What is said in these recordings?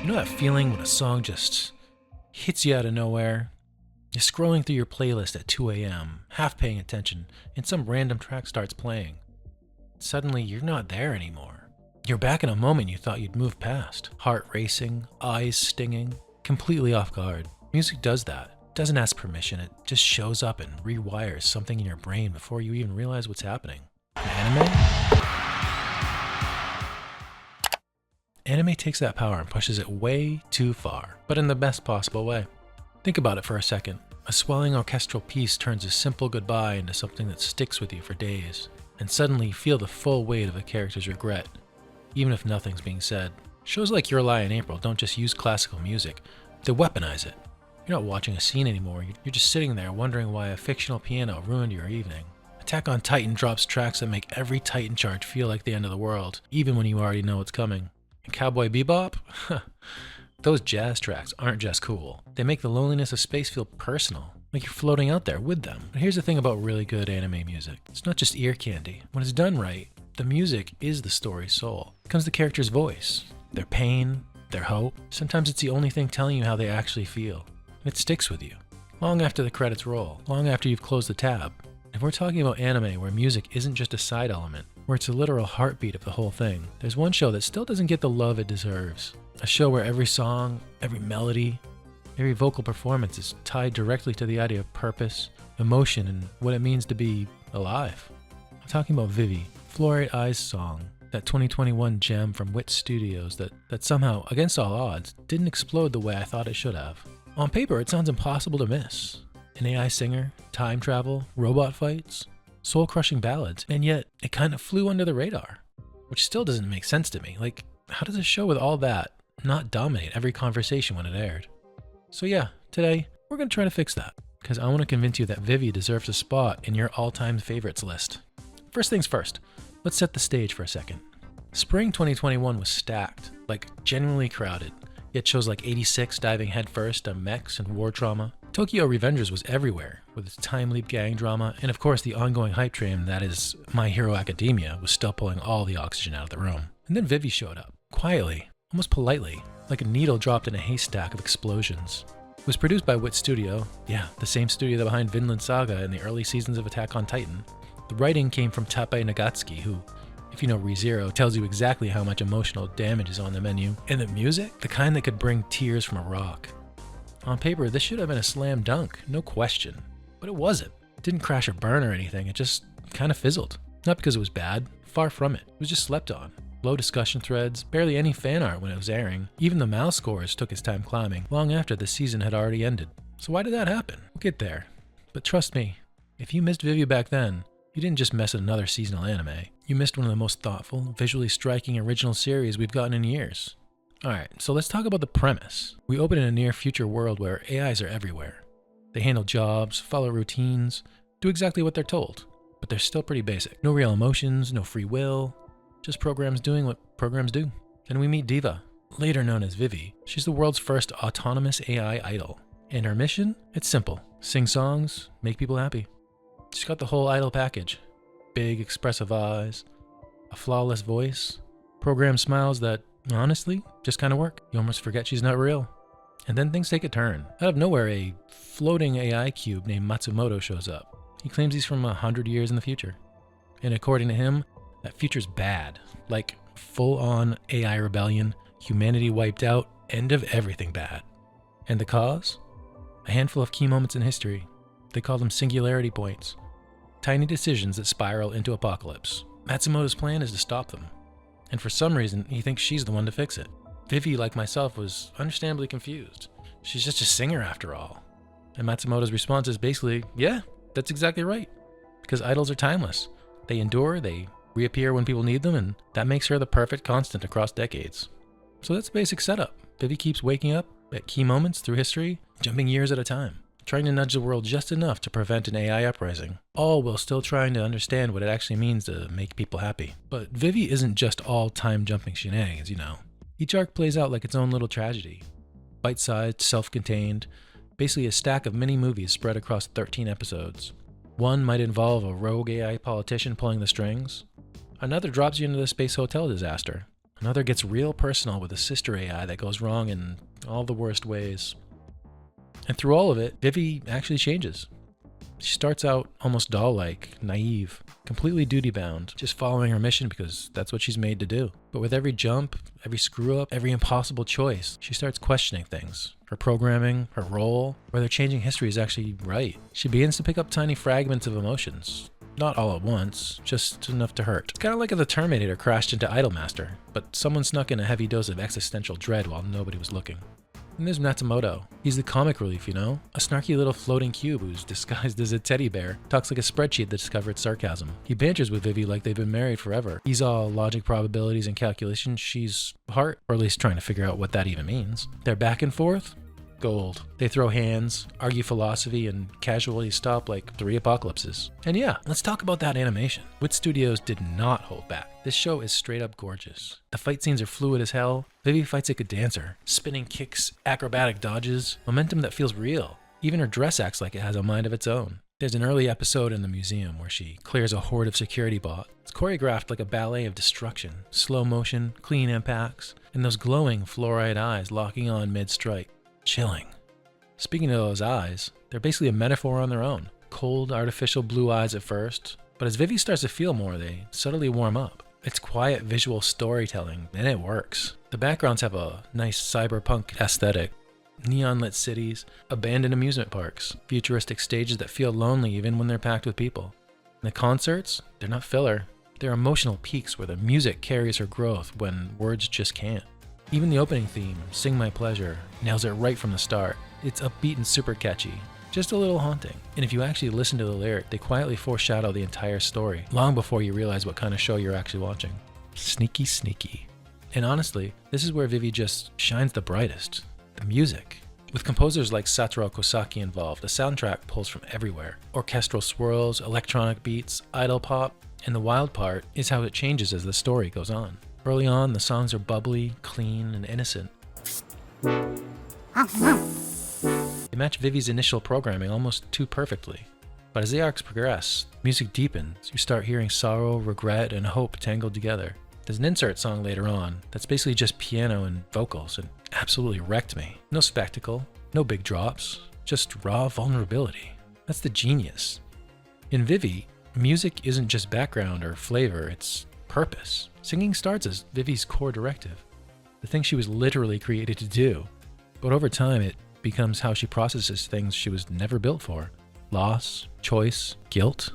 You know that feeling when a song just hits you out of nowhere? You're scrolling through your playlist at 2 a.m., half paying attention, and some random track starts playing. Suddenly, you're not there anymore. You're back in a moment you thought you'd moved past. Heart racing, eyes stinging, completely off guard. Music does that. It doesn't ask permission, it just shows up and rewires something in your brain before you even realize what's happening. Anime? Anime takes that power and pushes it way too far, but in the best possible way. Think about it for a second. A swelling orchestral piece turns a simple goodbye into something that sticks with you for days, and suddenly you feel the full weight of a character's regret, even if nothing's being said. Shows like Your Lie in April don't just use classical music, they weaponize it. You're not watching a scene anymore, you're just sitting there wondering why a fictional piano ruined your evening. Attack on Titan drops tracks that make every Titan charge feel like the end of the world, even when you already know it's coming. And Cowboy Bebop? Those jazz tracks aren't just cool. They make the loneliness of space feel personal, like you're floating out there with them. But here's the thing about really good anime music. It's not just ear candy. When it's done right, the music is the story's soul. It becomes the character's voice, their pain, their hope. Sometimes it's the only thing telling you how they actually feel. And it sticks with you, long after the credits roll, long after you've closed the tab. If we're talking about anime where music isn't just a side element, where it's a literal heartbeat of the whole thing, there's one show that still doesn't get the love it deserves. A show where every song, every melody, every vocal performance is tied directly to the idea of purpose, emotion, and what it means to be alive. I'm talking about Vivy, Fluorite Eyes song, that 2021 gem from Wit Studios that somehow, against all odds, didn't explode the way I thought it should have. On paper, it sounds impossible to miss. An AI singer, time travel, robot fights, soul-crushing ballads, and yet it kind of flew under the radar, which still doesn't make sense to me. Like, how does a show with all that not dominate every conversation when it aired? So yeah, today, we're going to try to fix that, because I want to convince you that Vivy deserves a spot in your all-time favorites list. First things first, let's set the stage for a second. Spring 2021 was stacked, like genuinely crowded, yet shows like 86 diving headfirst on mechs and war trauma. Tokyo Revengers was everywhere, with its time leap gang drama, and of course the ongoing hype train that is My Hero Academia was still pulling all the oxygen out of the room. And then Vivy showed up, quietly, almost politely, like a needle dropped in a haystack of explosions. It was produced by Wit Studio, yeah, the same studio that behind Vinland Saga in the early seasons of Attack on Titan. The writing came from Tappei Nagatsuki, who, if you know ReZero, tells you exactly how much emotional damage is on the menu. And the music? The kind that could bring tears from a rock. On paper, this should have been a slam dunk, no question. But it wasn't. It didn't crash or burn or anything, it just kind of fizzled. Not because it was bad, far from it. It was just slept on. Low discussion threads, barely any fan art when it was airing. Even the mouse scores took its time climbing, long after the season had already ended. So why did that happen? We'll get there. But trust me, if you missed Vivy back then, you didn't just miss another seasonal anime. You missed one of the most thoughtful, visually striking original series we've gotten in years. Alright, so let's talk about the premise. We open in a near future world where AIs are everywhere. They handle jobs, follow routines, do exactly what they're told, but they're still pretty basic. No real emotions, no free will, just programs doing what programs do. Then we meet Diva, later known as Vivy. She's the world's first autonomous AI idol. And her mission? It's simple. Sing songs, make people happy. She's got the whole idol package. Big, expressive eyes, a flawless voice, program smiles that, honestly, just kind of work. You almost forget she's not real. And then things take a turn. Out of nowhere, a floating AI cube named Matsumoto shows up. He claims he's from 100 years in the future. And according to him, that future's bad. Like, full-on AI rebellion, humanity wiped out, end of everything bad. And the cause? A handful of key moments in history. They call them singularity points. Tiny decisions that spiral into apocalypse. Matsumoto's plan is to stop them. And for some reason, he thinks she's the one to fix it. Vivy, like myself, was understandably confused. She's just a singer after all. And Matsumoto's response is basically, yeah, that's exactly right. Because idols are timeless. They endure, they reappear when people need them, and that makes her the perfect constant across decades. So that's the basic setup. Vivy keeps waking up at key moments through history, jumping years at a time, trying to nudge the world just enough to prevent an AI uprising, all while still trying to understand what it actually means to make people happy. But Vivy isn't just all time-jumping shenanigans, you know. Each arc plays out like its own little tragedy. Bite-sized, self-contained, basically a stack of mini-movies spread across 13 episodes. One might involve a rogue AI politician pulling the strings. Another drops you into the space hotel disaster. Another gets real personal with a sister AI that goes wrong in all the worst ways. And through all of it, Vivy actually changes. She starts out almost doll-like, naive, completely duty-bound, just following her mission because that's what she's made to do. But with every jump, every screw-up, every impossible choice, she starts questioning things. Her programming, her role, whether changing history is actually right. She begins to pick up tiny fragments of emotions. Not all at once, just enough to hurt. It's kind of like if the Terminator crashed into Idolmaster, but someone snuck in a heavy dose of existential dread while nobody was looking. And there's Natsumoto. He's the comic relief, you know? A snarky little floating cube who's disguised as a teddy bear. Talks like a spreadsheet that discovered sarcasm. He banters with Vivy like they've been married forever. He's all logic, probabilities, and calculations. She's heart, or at least trying to figure out what that even means. They're back and forth. Gold. They throw hands, argue philosophy, and casually stop like 3 apocalypses. And yeah, let's talk about that animation. Wit Studios did not hold back. This show is straight up gorgeous. The fight scenes are fluid as hell. Vivy fights like a dancer. Spinning kicks, acrobatic dodges, momentum that feels real. Even her dress acts like it has a mind of its own. There's an early episode in the museum where she clears a horde of security bots. It's choreographed like a ballet of destruction. Slow motion, clean impacts, and those glowing fluorite eyes locking on mid-strike. Chilling. Speaking of those eyes, they're basically a metaphor on their own. Cold, artificial blue eyes at first, but as Vivy starts to feel more, they subtly warm up. It's quiet visual storytelling, and it works. The backgrounds have a nice cyberpunk aesthetic. Neon-lit cities, abandoned amusement parks, futuristic stages that feel lonely even when they're packed with people. And the concerts, they're not filler. They're emotional peaks where the music carries her growth when words just can't. Even the opening theme, Sing My Pleasure, nails it right from the start. It's upbeat and super catchy, just a little haunting. And if you actually listen to the lyric, they quietly foreshadow the entire story, long before you realize what kind of show you're actually watching. Sneaky, sneaky. And honestly, this is where Vivy just shines the brightest. The music. With composers like Satoru Kosaki involved, the soundtrack pulls from everywhere. Orchestral swirls, electronic beats, idol pop, and the wild part is how it changes as the story goes on. Early on, the songs are bubbly, clean, and innocent. They match Vivy's initial programming almost too perfectly. But as the arcs progress, music deepens. You start hearing sorrow, regret, and hope tangled together. There's an insert song later on that's basically just piano and vocals, and absolutely wrecked me. No spectacle, no big drops, just raw vulnerability. That's the genius. In Vivy, music isn't just background or flavor, it's purpose. Singing starts as Vivy's core directive, the thing she was literally created to do. But over time, it becomes how she processes things she was never built for. Loss, choice, guilt.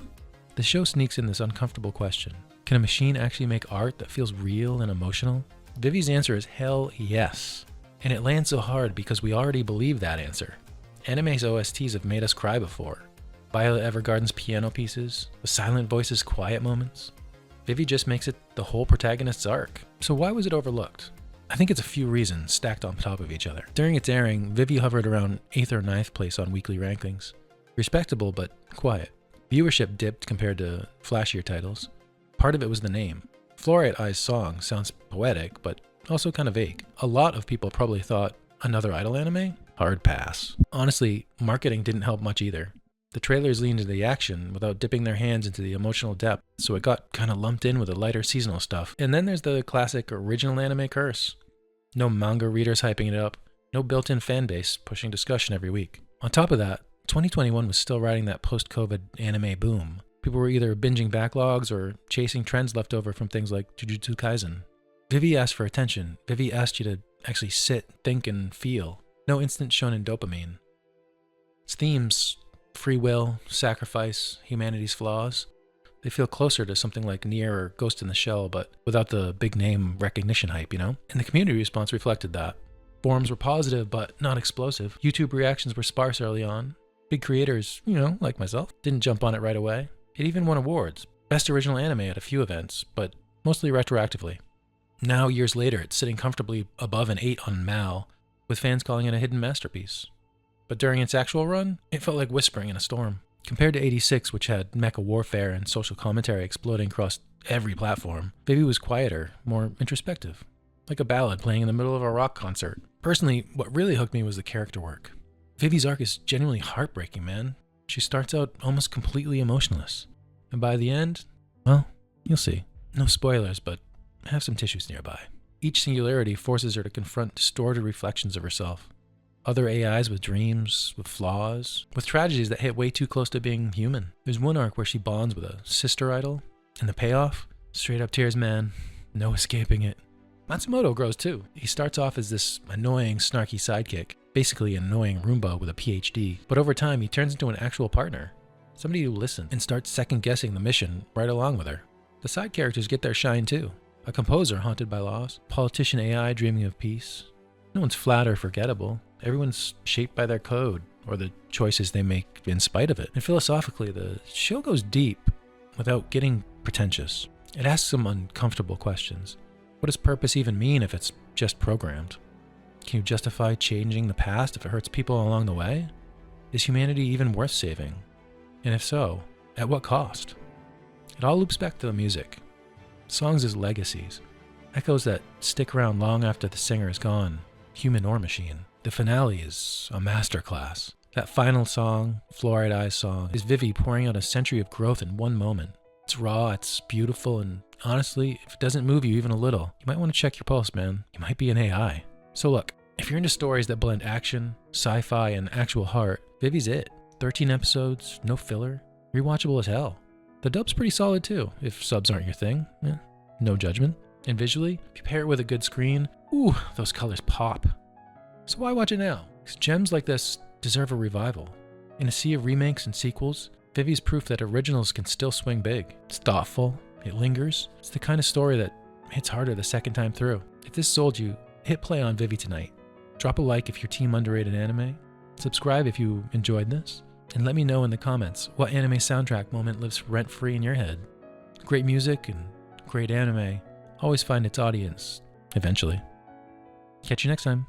The show sneaks in this uncomfortable question. Can a machine actually make art that feels real and emotional? Vivy's answer is hell yes. And it lands so hard because we already believe that answer. Anime's OSTs have made us cry before. Violet Evergarden's piano pieces, the silent voices' quiet moments. Vivy just makes it the whole protagonist's arc. So why was it overlooked? I think it's a few reasons stacked on top of each other. During its airing, Vivy hovered around 8th or 9th place on weekly rankings. Respectable, but quiet. Viewership dipped compared to flashier titles. Part of it was the name. Fluorite Eye's song sounds poetic, but also kind of vague. A lot of people probably thought, another idol anime? Hard pass. Honestly, marketing didn't help much either. The trailers leaned into the action without dipping their hands into the emotional depth, so it got kind of lumped in with the lighter seasonal stuff. And then there's the classic original anime curse. No manga readers hyping it up, no built-in fan base pushing discussion every week. On top of that, 2021 was still riding that post-COVID anime boom. People were either binging backlogs or chasing trends left over from things like Jujutsu Kaisen. Vivy asked for attention. Vivy asked you to actually sit, think, and feel. No instant shonen dopamine. Its themes, free will, sacrifice, humanity's flaws, they feel closer to something like Nier or Ghost in the Shell, but without the big name recognition hype, you know? And the community response reflected that. Forums were positive, but not explosive. YouTube reactions were sparse early on. Big creators, like myself, didn't jump on it right away. It even won awards. Best original anime at a few events, but mostly retroactively. Now, years later, it's sitting comfortably above an 8 on Mal, with fans calling it a hidden masterpiece. But during its actual run, it felt like whispering in a storm. Compared to 86, which had mecha warfare and social commentary exploding across every platform, Vivy was quieter, more introspective. Like a ballad playing in the middle of a rock concert. Personally, what really hooked me was the character work. Vivy's arc is genuinely heartbreaking, man. She starts out almost completely emotionless. And by the end, well, you'll see. No spoilers, but have some tissues nearby. Each singularity forces her to confront distorted reflections of herself. Other AIs with dreams, with flaws, with tragedies that hit way too close to being human. There's one arc where she bonds with a sister idol, and the payoff? Straight up tears, man. No escaping it. Matsumoto grows too. He starts off as this annoying, snarky sidekick, basically an annoying Roomba with a PhD, but over time he turns into an actual partner. Somebody who listens and starts second-guessing the mission right along with her. The side characters get their shine too. A composer haunted by loss, politician AI dreaming of peace. No one's flat or forgettable. Everyone's shaped by their code, or the choices they make in spite of it. And philosophically, the show goes deep without getting pretentious. It asks some uncomfortable questions. What does purpose even mean if it's just programmed? Can you justify changing the past if it hurts people along the way? Is humanity even worth saving? And if so, at what cost? It all loops back to the music. Songs as legacies. Echoes that stick around long after the singer is gone, human or machine. The finale is a masterclass. That final song, Fluorite Eyes song, is Vivy pouring out a century of growth in one moment. It's raw, it's beautiful, and honestly, if it doesn't move you even a little, you might want to check your pulse, man. You might be an AI. So look, if you're into stories that blend action, sci-fi, and actual heart, Vivy's it. 13 episodes, no filler, rewatchable as hell. The dub's pretty solid too, if subs aren't your thing. No judgment. And visually, if you pair it with a good screen, ooh, those colors pop. So why watch it now? Because gems like this deserve a revival. In a sea of remakes and sequels, Vivy's proof that originals can still swing big. It's thoughtful, it lingers. It's the kind of story that hits harder the second time through. If this sold you, hit play on Vivy tonight. Drop a like if you're team underrated anime. Subscribe if you enjoyed this. And let me know in the comments what anime soundtrack moment lives rent-free in your head. Great music and great anime always find its audience, eventually. Catch you next time.